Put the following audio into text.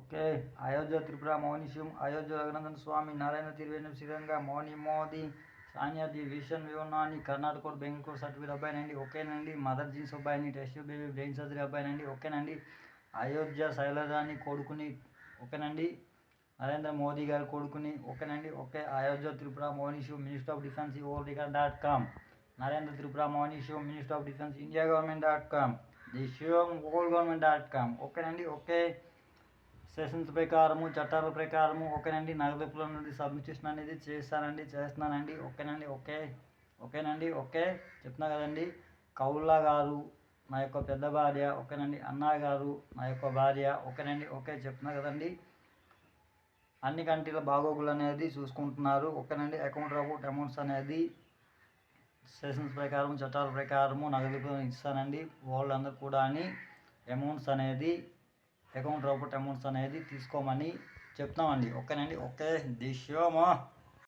Okay. Ayodhya Tripura మౌని శివం అయోధ్య రఘునందన్ స్వామి నారాయణ తిరువేణు శ్రీరంగ మౌని Modi సాన్యాది vision వివనాని Karnataka Bengaluru certificate అబ్బాయినండి. ఓకేనండి. Mother genes అబ్బాయిని test baby brain surgery అబ్బాయినండి. ఓకేనండి. అయోధ్య శైలజాని కొడుకుని ఓకేనండి. నరేంద్ర మోదీ గారి కొడుకుని ఓకేనండి. ఓకే. అయోధ్య త్రిపుర మౌని శివ్ మినిస్టర్ ఆఫ్ డిఫెన్స్ ఓల్రికా.com నరేంద్ర త్రిపుర మౌని Shiv minister of defence India గవర్నమెంట్.com ది శివం ఓల్డ్ గవర్నమెంట్.com ఓకేనండి. ఓకే. సెషన్స్ ప్రకారము చట్టాల ప్రకారము ఓకేనండి. నగదుపుల నుండి సబ్మిషన్ అనేది చేస్తున్నానండి. ఓకేనండి. ఓకే. ఓకేనండి. ఓకే చెప్తున్నా కదండి. కౌల్లా గారు నా యొక్క పెద్ద భార్య ఓకేనండి. అన్నా గారు నా యొక్క భార్య ఓకేనండి. ఓకే చెప్తున్నా కదండి. అన్ని కంట్రీల బాగోగులు అనేది చూసుకుంటున్నారు ఓకేనండి. అకౌంట్ అమౌంట్స్ అనేది సెషన్స్ ప్రకారం చట్టాల ప్రకారము నగదు ఇస్తానండి. వాళ్ళందరూ కూడా అని అమౌంట్స్ అనేది అకౌంట్ అమౌంట్స్ అనేది తీసుకోమని చెప్తామండి. ఓకేనండి. Okay the శివమా